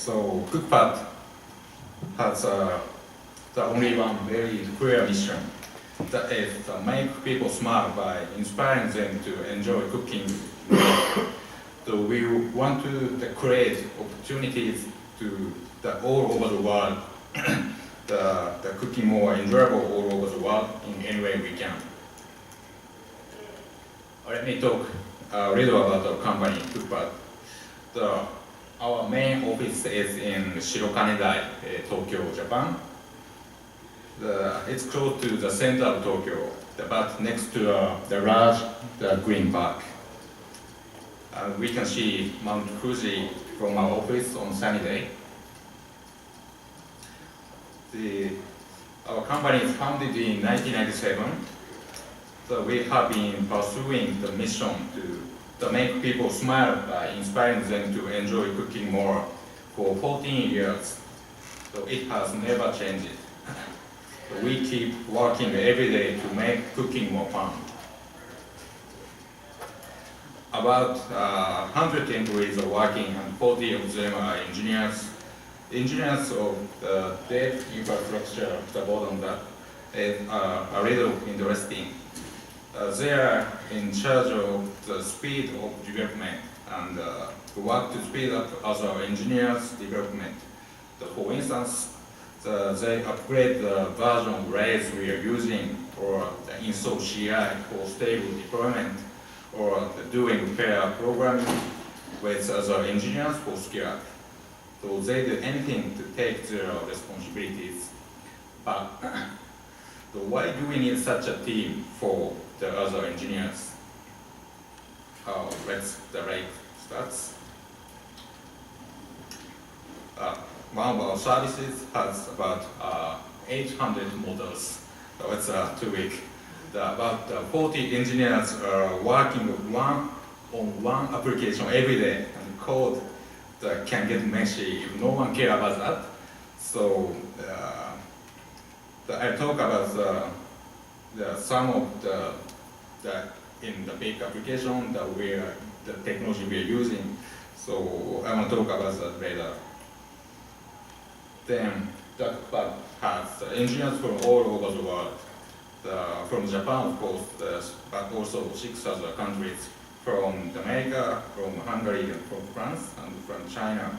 So Cookpad has the only one very clear mission. That is to make people smile by inspiring them to enjoy cooking. So we want to create opportunities to all over the world, the cooking more enjoyable all over the world in any way we can. Let me talk a little about our company, Cookpad. Our main office is in Shirokanedai, Tokyo, Japan. It's close to the center of Tokyo, but next to the large green park. We can see Mount Fuji from our office on sunny day. Our company is founded in 1997. So we have been pursuing the mission to make people smile by inspiring them to enjoy cooking more for 14 years. So it has never changed. So we keep working every day to make cooking more fun. About 100 employees are working and 40 of them are engineers. Engineers of the dev infrastructure at the bottom that is a little interesting. They are in charge of the speed of development and work to speed up other engineers' development. So for instance, they upgrade the version of Rails we are using, or install CI for stable deployment, or doing pair programming with other engineers for scale. So they do anything to take their responsibilities. But so why do we need such a team for the other engineers? Let's start. One of our services has about 800 models. So it's too big. About 40 engineers are working on one application every day, and code that can get messy if no one cares about that. So I talk about some of the in the big application the technology we are using. So I want to talk about that later. Then Cookpad has engineers from all over the world. From Japan, of course, but also 6 other countries, from America, from Hungary, and from France, and from China,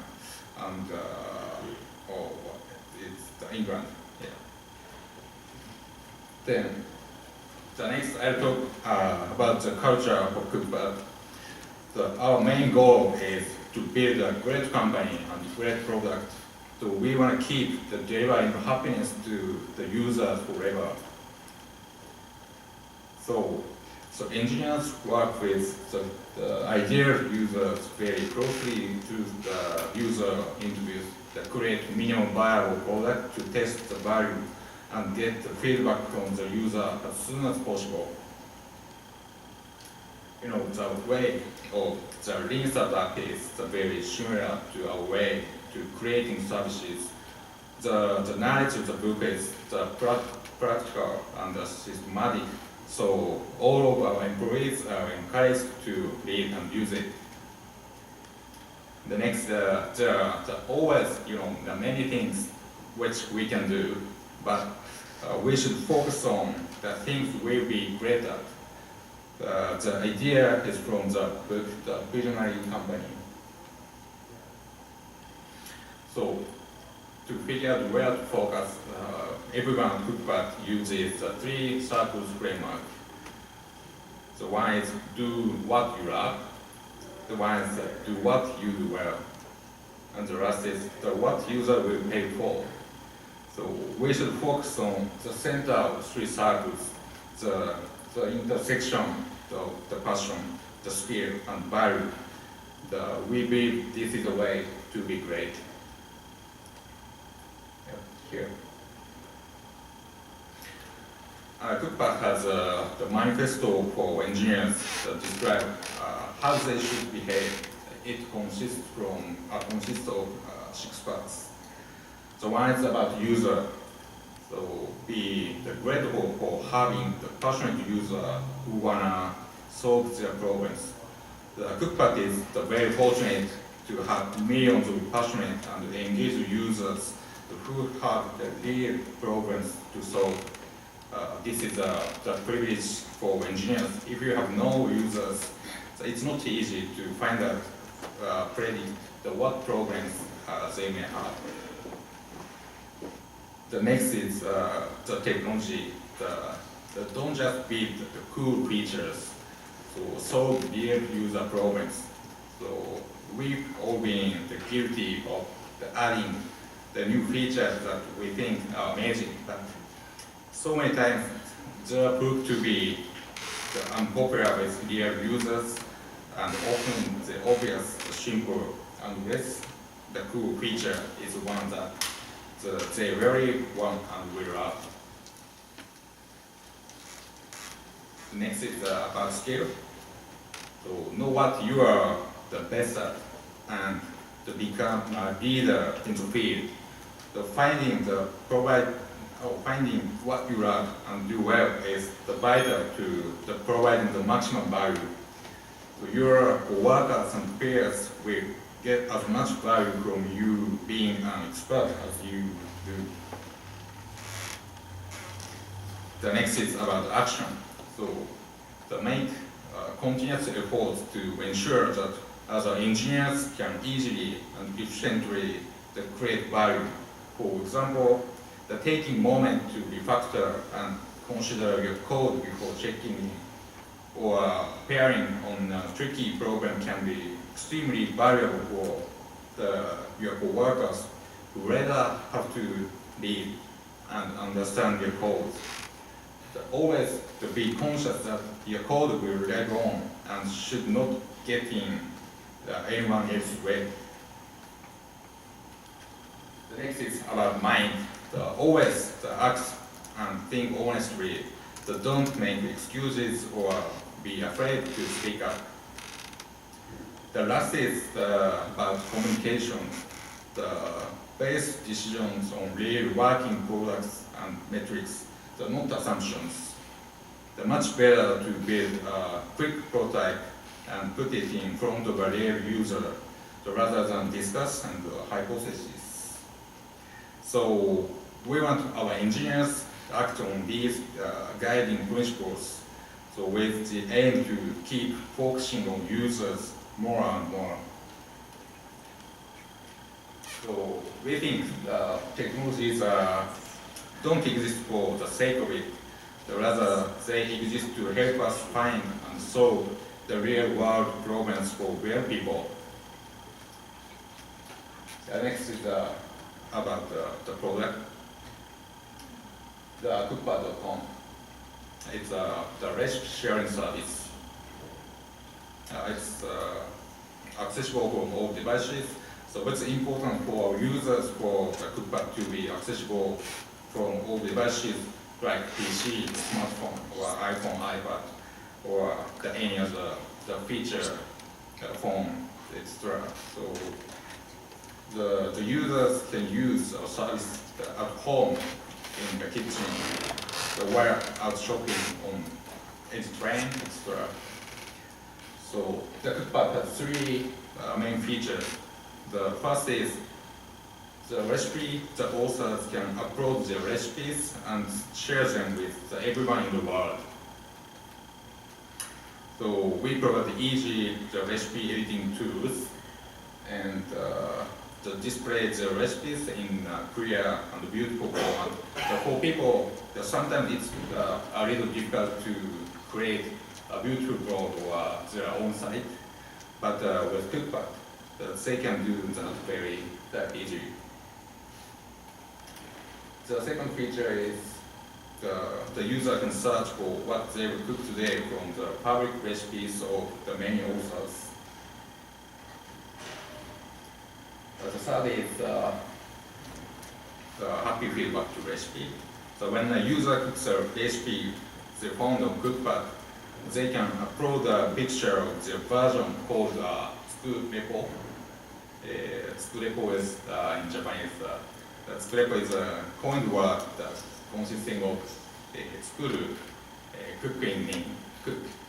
and it's England. Yeah. Then the next I'll talk about the culture of Cookpad. Our main goal is to build a great company and great product. So we want to keep the delivering happiness to the users forever. So engineers work with the ideal users very closely to the user interviews that create minimum viable product to test the value and get the feedback from the user as soon as possible. You know, the way of the lean startup is very similar to our way to creating services. The knowledge of the book is the practical and the systematic. So all of our employees are encouraged to read and use it. The next, there are always, the many things which we can do, but we should focus on the things we'll be great at. The idea is from the book, The Visionary Company. So to figure out where to focus, everyone at Cookpad uses the 3 circles framework. So one is do what you love, the one is do what you do well, and the last is the what user will pay for. So we should focus on the center of 3 circles, the intersection of the passion, the skill, and value. We believe this is the way to be great. Here. Cookpad has the manifesto for engineers that describe how they should behave. It consists of 6 parts. So one is about user. So be grateful for having the passionate user who wanna solve their problems. The Cookpad is very fortunate to have millions of passionate and engaged users who have the real problems to solve. This is the privilege for engineers. If you have no users, so it's not easy to find out, predict what problems they may have. The next is the technology. Don't just build the cool features, so solve real user problems. So we've all been guilty of adding the new features that we think are amazing, but so many times they are proved to be unpopular with real users, and often the obvious, simple, and less the cool feature is one that they really want and will love. Next is about skill. So know what you are the best at and to become a leader in the field. So finding what you love and do well is the vital to providing the maximum value. So your workers and peers will get as much value from you being an expert as you do. The next is about action. So the make continuous efforts to ensure that other engineers can easily and efficiently create value. For example, taking moment to refactor and consider your code before checking in, or pairing on a tricky problem can be extremely valuable for your coworkers who rather have to read and understand your code. So always to be conscious that your code will lag on and should not get in anyone else's way. The next is about mind. Always act and think honestly. Don't make excuses or be afraid to speak up. The last is about communication. Base decisions on real working products and metrics, not assumptions. Much better to build a quick prototype and put it in front of a real user rather than discuss and hypotheses. So we want our engineers to act on these guiding principles, so with the aim to keep focusing on users more and more. So we think technologies don't exist for the sake of it, rather they exist to help us find and solve the real world problems for real people. The next is about the product. The Cookpad.com. It's the recipe sharing service. It's accessible from all devices. So it's important for our users for the Cookpad to be accessible from all devices like PC, smartphone, or iPhone, iPad, or any other feature phone, etc. So the users can use our service at home, in the kitchen, while out shopping on any train, etc. So the Cookpad has three main features. The first is the recipe. The authors can upload their recipes and share them with everyone in the world. So we provide easy recipe editing tools and display the recipes in clear and beautiful format. For people, sometimes it's a little difficult to create a beautiful blog or their own site, but with Cookpad, they can do that very easily. The second feature is the user can search for what they will cook today from the public recipes of the many authors. The third is the happy feedback to recipe. So when a user cooks a recipe they found on Cookpad, they can upload a picture of their version called Tsukurepo. Tsukurepo is in Japanese. Tsukurepo is a coined word that consisting of tsukuru, cook in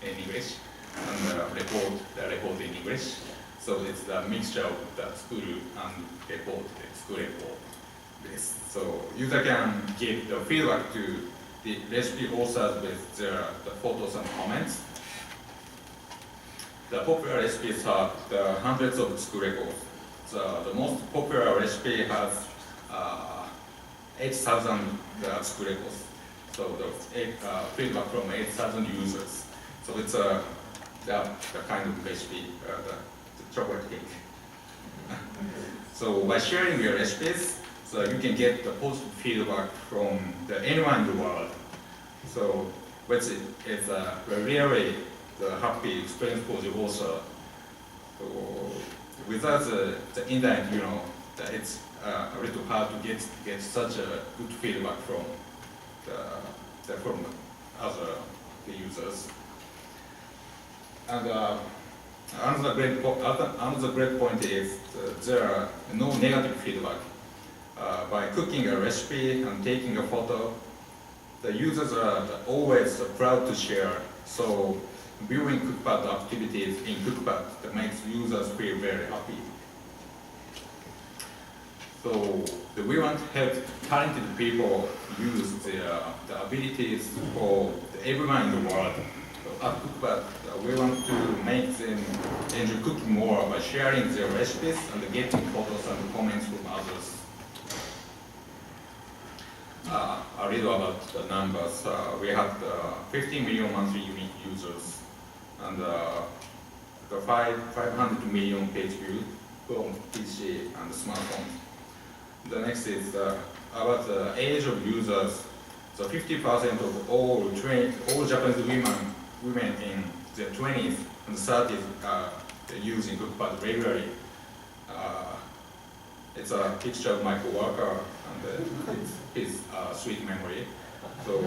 English, and report in English. So it's the mixture of the school and report, school report. So user can give the feedback to the recipe authors with the photos and comments. The popular recipes have the hundreds of school records. The most popular recipe has 8,000 school records. So the feedback from 8,000 users. So it's the kind of recipe, the chocolate cake. So by sharing your recipes, so you can get the positive feedback from anyone in the world. So which is a really happy experience for the author. So without the internet, that it's a little hard to get such a good feedback from from other users. And another great point is there are no negative feedback. By cooking a recipe and taking a photo, the users are always proud to share. So viewing Cookpad activities in Cookpad that makes users feel very happy. So we want to help talented people use the abilities for everyone in the world. So at Cookpad, we want to make them enjoy cooking more by sharing their recipes and getting photos and comments from others. A little about the numbers. We have 15 million monthly unique users and 500 million page views from PC and smartphone. The next is about the age of users. So 50% of all Japanese women in their 20s and 30s are using Cookpad regularly. It's a picture of my coworker and his sweet memory. So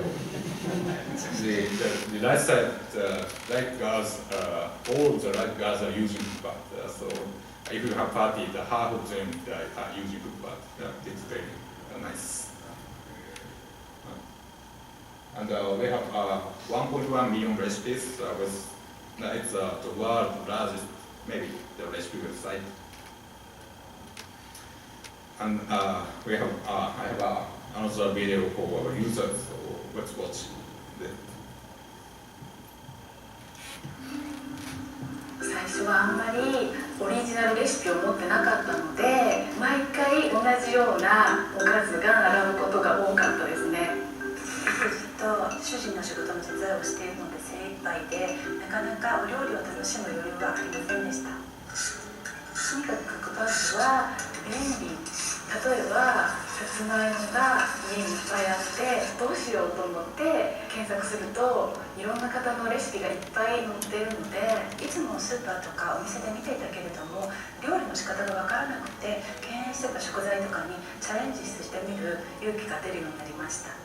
the right side, right girls, all the right girls are using Cookpad. So if you have party, the half of them are using Cookpad. It's very nice. And we have 1.1 million recipes with it's the world's largest, maybe the recipe website. And we have I have another video for our users, so let's watch it. 最初はあんまりオリジナルレシピを持ってなかったので、毎回同じようなおかずが並ぶことが多かったですね。ずっと主人の仕事の手伝いをしているので精一杯で、なかなかお料理を楽しむ余裕がありませんでした。とにかくクックパッドは便利。例えばさつまいもが家にいっぱいあってどうしようと思って検索するといろんな方のレシピがいっぱい載っているので、いつもスーパーとかお店で見ていたけれども料理の仕方が分からなくて敬遠してた食材とかにチャレンジしてみる勇気が出るようになりました。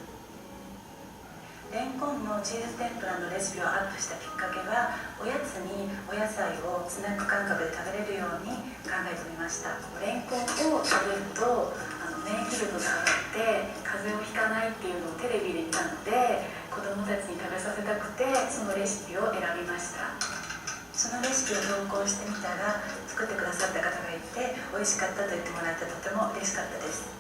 レンコンのチーズ天ぷらのレシピをアップしたきっかけは、おやつにお野菜をスナック感覚で食べれるように考えてみました。レンコンを食べると免疫力が上がって風邪をひかないっていうのをテレビで見たので、子どもたちに食べさせたくてそのレシピを選びました。そのレシピを投稿してみたら作ってくださった方がいて美味しかったと言ってもらってとても嬉しかったです。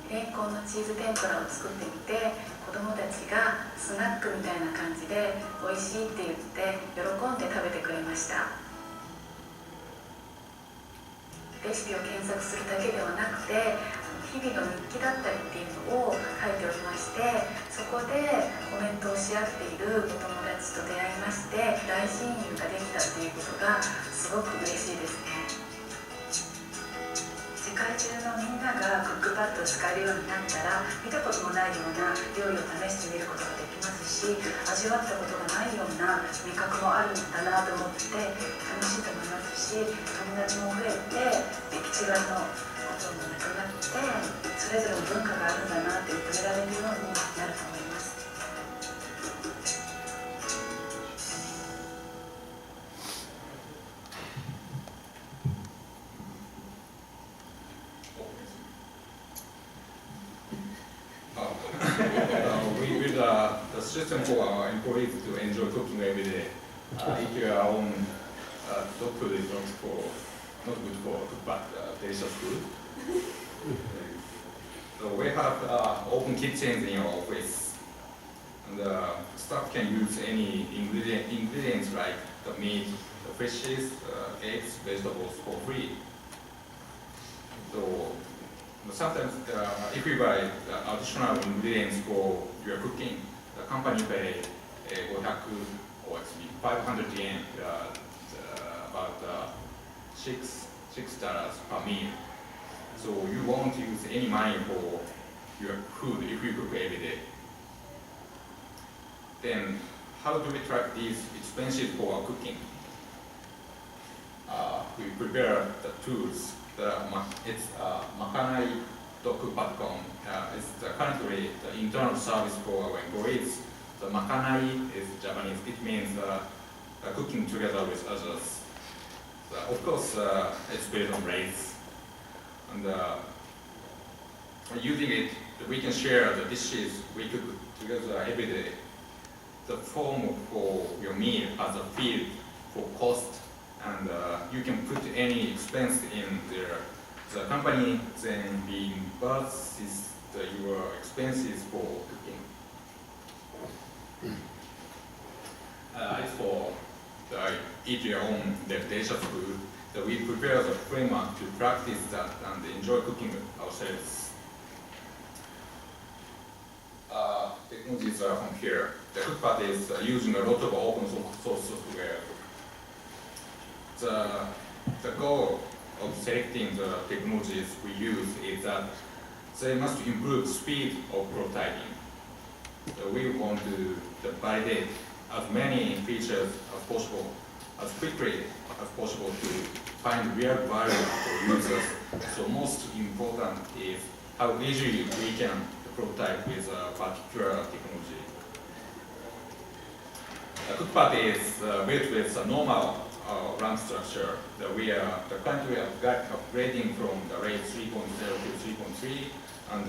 レンコンのチーズ天ぷらを作ってみて、子どもたちがスナックみたいな感じで美味しいって言って喜んで食べてくれました。レシピを検索するだけではなくて、日々の日記だったりっていうのを書いておりまして、そこでコメントをし合っているお友達と出会いまして、大親友ができたっていうことがすごく嬉しいですね。世界中のみんながクックパッドを使えるようになったら、見たこともないような料理を試してみることができますし、味わったことがないような味覚もあるんだなと思って楽しいと思いますし、友達も増えて歴史がのこともなくなって、それぞれの文化があるんだなって認められるようになると思います。We build the system for our employees to enjoy cooking every day. Eat your own dog food is not for not good for Cookpad, delicious food. So we have open kitchens in your office, and staff can use any ingredients like the meat, the fishes, eggs, vegetables for free. So sometimes if you buy additional ingredients for your cooking, the company pay 500 or actually 500 yen, about $6 per meal. So you won't use any money for your food if you cook every day. Then how do we track these expenses for our cooking? We prepare the tools. It's makanai.cookpad.com. It's currently the internal service for our employees. The makanai is Japanese. It means cooking together with others. Of course, it's based on rates. And using it, we can share the dishes we cook together every day. The form for your meal has a field for cost, and you can put any expense in there. The company then reimburses your expenses for cooking. As for eat your own delicious food, we prepare the framework to practice that and enjoy cooking ourselves. Technologies are from here. The Cookpad is using a lot of open source software. The goal of selecting the technologies we use is that they must improve speed of prototyping. So we want to validate as many features as possible, as quickly as possible to find real value for users. So most important is how easily we can prototype with a particular technology. Cookpad is built with a normal RAM structure that we are currently upgrading from the RAID 3.0 to 3.3 and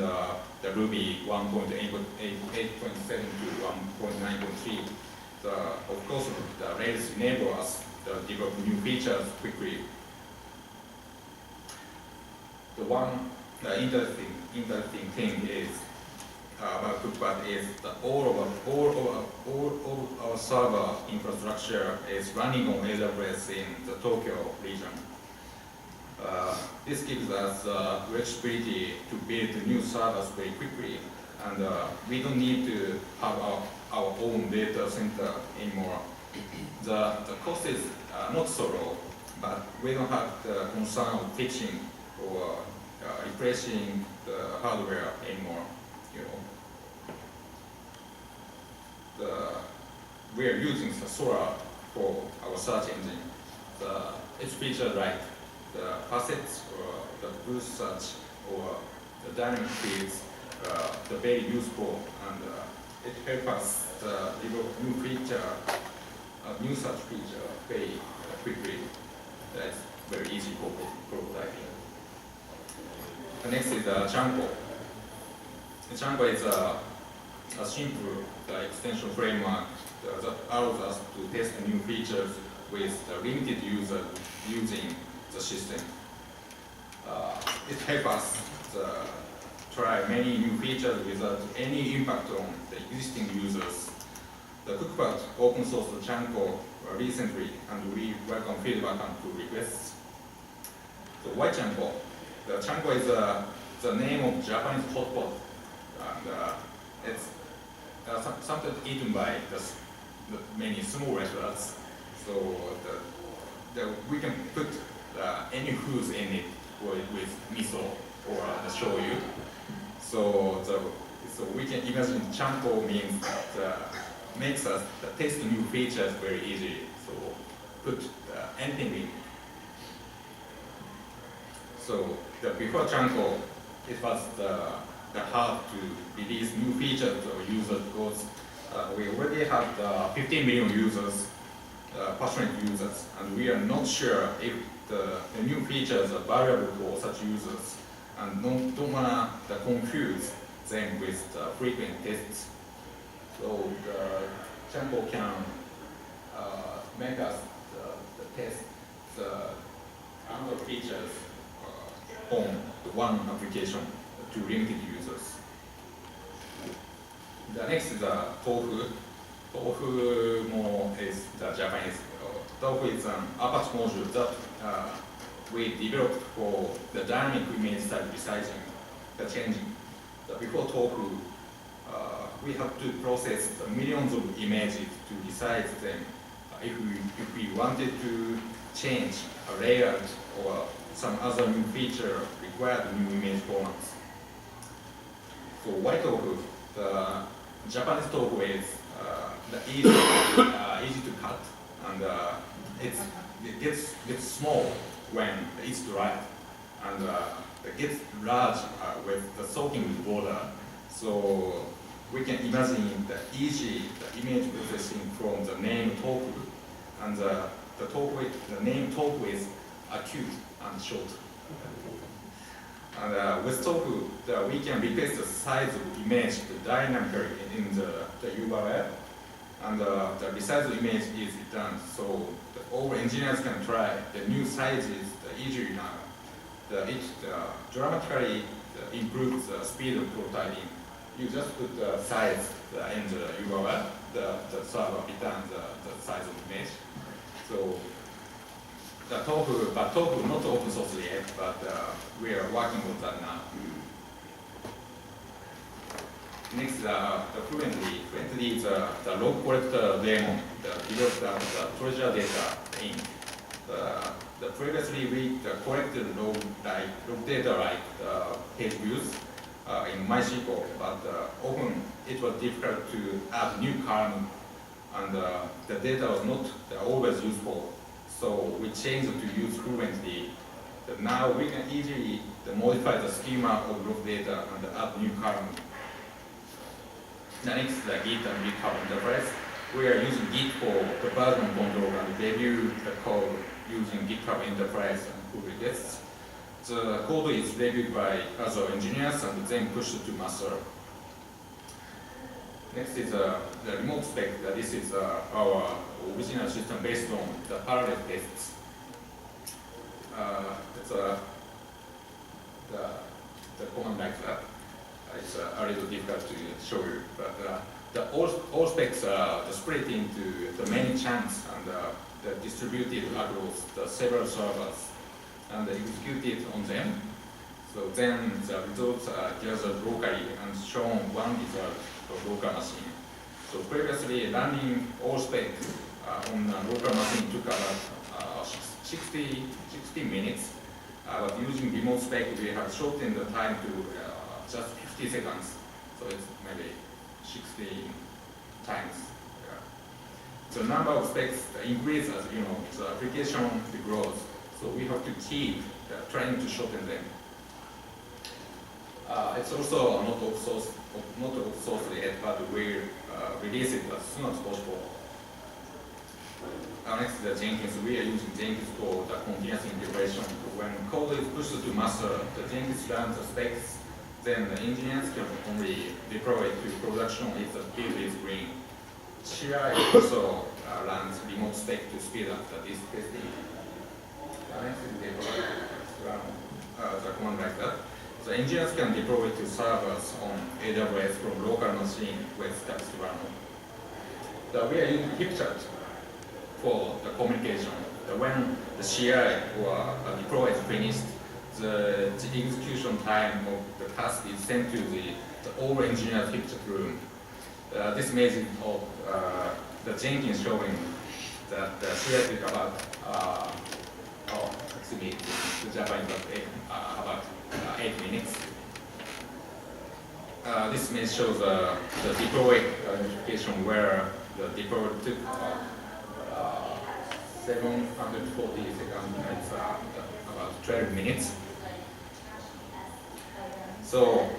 the Ruby 1.8.7 to 1.9.3. Of course, the Rails enable us to develop new features quickly. The one interesting thing is about Cookpad is that all of our server infrastructure is running on AWS in the Tokyo region. This gives us flexibility to build new servers very quickly, and we don't need to have our own data center anymore. The cost is not so low, but we don't have the concern of fixing or replacing the hardware anymore. We are using the Sora for our search engine. Its features like the facets or the boost search or the dynamic fields are very useful, and it helps us develop new feature, new search feature very quickly. That's very easy for prototyping. The next is Chanko. Chanko is a simple extension framework that allows us to test new features with limited users using the system. It helps us try many new features without any impact on the existing users. The Cookpad open source Chanko recently, and we welcome feedback and pull requests. So why Chanko? The Chanko is the name of Japanese hot pot, and it's sometimes eaten by many small restaurants. So we can put any foods in it with miso or the shoyu. So we can imagine Chanko means makes us taste new features very easily. So put anything in. So before Chanko, it was hard to release new features to users because we already have 15 million users, passionate users, and we are not sure if the new features are valuable for such users, and don't want to confuse them with frequent tests. So the Chanko can make us test and the features on one application to limited users. The next is the Tofu. Tofu is the Japanese. Tofu is an Apache module that we developed for the dynamic image style resizing, the changing. Before Tofu, we have to process millions of images to resize them if we wanted to change a layout or some other new feature required new image formats. So why Tofu? The Japanese Tofu is easy to cut, and it gets small when it's dry, and it gets large with the soaking water. So we can imagine the image processing from the name Tofu, and the name Tofu is acute and short. And with Tofu, we can replace the size of image dynamically in the URL, and the resized image is done. So all engineers can try the new sizes easily now. It dramatically improves the speed of prototyping. You just put the size in the URL, the server returns the size of the image. So the Tofu not open source yet, but we are working on that now. Next, the Fluently. Fluently is the log collector demo, developed the treasure data in. Previously we collected log data like page views in MySQL, but often it was difficult to add new column, and the data was not always useful. So we changed to use Fluently. Now we can easily modify the schema of log data and add new column. The next is the Git and GitHub interface. We are using Git for the version control and review the code using GitHub interface and pull requests. The code is reviewed by other engineers and then pushed to master. Next is the remote spec. This is our original system based on the parallel tests. It's the command like that. It's a little difficult to show you, but all specs are split into the many chunks and they're distributed across the several servers and executed on them. So then the results are gathered locally and shown one result for local machine. So previously running all specs on a local machine took about 60 minutes, but using remote spec we have shortened the time to just 50 seconds, so it's maybe 60 times. The number of specs increases as the application grows, so we have to keep trying to shorten them. It's also not open source yet, but we'll release it as soon as possible. Next is the Jenkins. We are using Jenkins for the continuous integration. When code is pushed to master, the Jenkins runs the specs. Then the engineers can only deploy it to production if the build is green. CI also runs remote spec to speed up the disk testing. Next is the command like that. The engineers can deploy it to servers on AWS from local machine with text run. We are using HipChat for the communication. When the CI or deploy is finished, the execution time of the task is sent to the all engineers HipChat room. This message of the Jenkins showing that the CI took about the Japanese about 8 minutes. This message shows the deploy notification where the deploy took 740 seconds. It's about 12 minutes. So,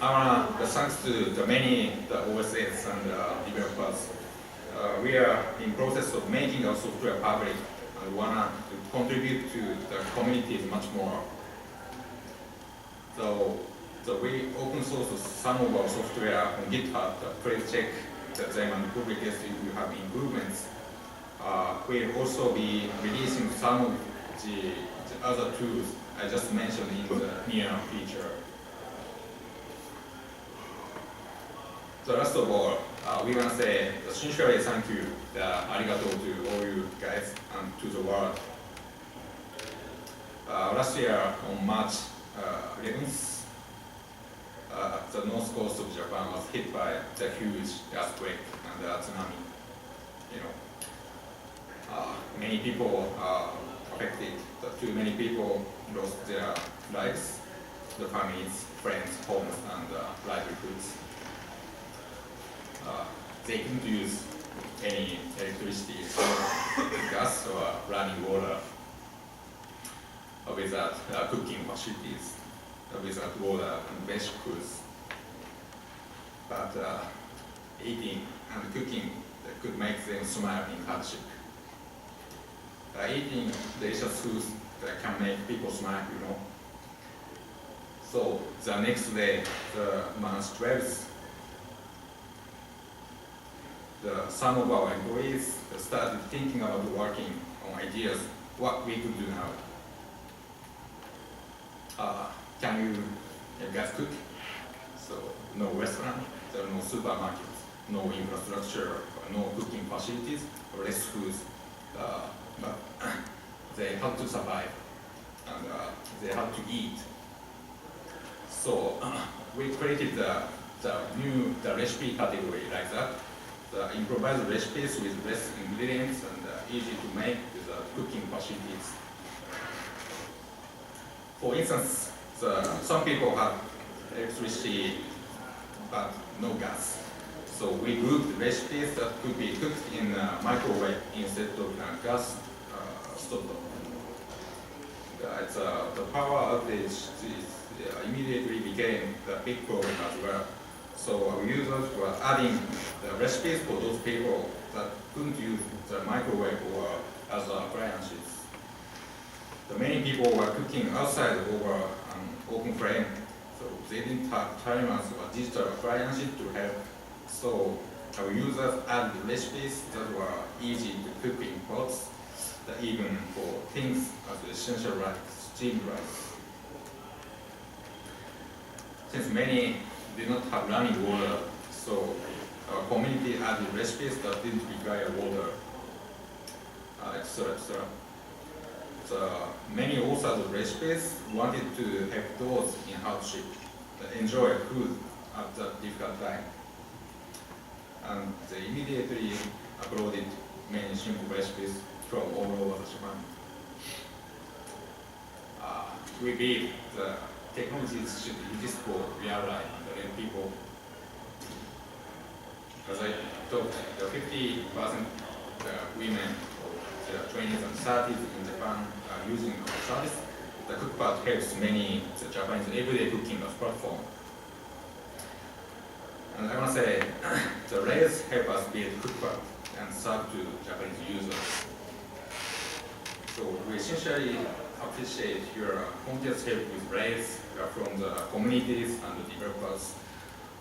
thanks to the many OSS and developers, we are in process of making our software public and want to contribute to the community much more. So we open source some of our software on GitHub. Please check them and pull request if you have improvements. We'll also be releasing some of the other tools I just mentioned in the near future. So last of all, we're gonna say sincerely thank you, arigato to all you guys and to the world. Last year on March 11th, the north coast of Japan was hit by the huge earthquake and tsunami. Many people are affected. Too many people lost their lives, the families, friends, homes, and livelihoods. They couldn't use any electricity, gas, or running water without cooking facilities, without water and basic foods. But eating and cooking could make them smile in hardship. Eating delicious foods that can make people smile, So the next day, the March 12th, some of our employees started thinking about working on ideas, what we could do now. Can you guys cook? So no restaurant, there are no supermarkets, no infrastructure, no cooking facilities, less food. But they had to survive and they had to eat. So we created the recipe category like that. The improvised recipes with less ingredients and easy to make with cooking facilities. For instance, some people have electricity but no gas. So we grouped recipes that could be cooked in a microwave instead of gas stove. The power outage immediately became the big problem as well. So our users were adding the recipes for those people that couldn't use the microwave or other appliances. Many people were cooking outside over an open flame, so they didn't have timers or digital appliances to help. So our users added recipes that were easy to cook in pots, even for things as essential like steamed rice. Since many did not have running water, so our community added recipes that didn't require water, etc. So many authors of recipes wanted to help those in hardship enjoy food at that difficult time. And they immediately uploaded many simple recipes from all over Japan. We believe the technologies should exist for real life and people. As I talked, the 50% women, the 20s and 30s in Japan are using our service. The Cookpad helps many Japanese everyday cooking as platform. And I want to say, the Rails help us build Cookpad and serve to Japanese users. So we essentially appreciate your continuous help with Rails from the communities and the developers.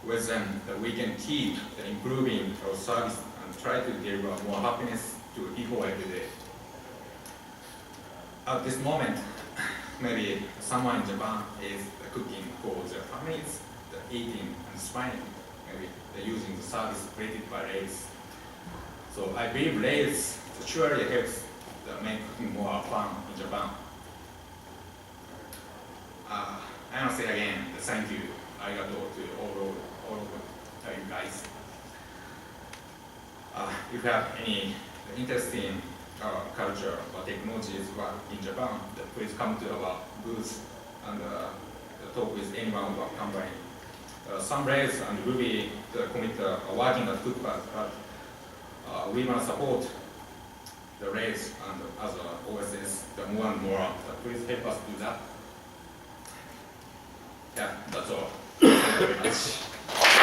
With them, we can keep improving our service and try to deliver more happiness to people every day. At this moment, maybe someone in Japan is cooking for their families, eating and smiling. Maybe they're using the service created by Rails. So I believe Rails surely helps make cooking more fun in Japan. I want to say again, thank you, arigato to all of you guys. If you have any interesting culture or technologies in Japan, please come to our booth and talk with anyone of our company. Some Rails and Ruby committed are working at Cookpad, but we want to support the Rails and other OSs more and more. Please help us do that. Yeah, that's all. Thank you very much.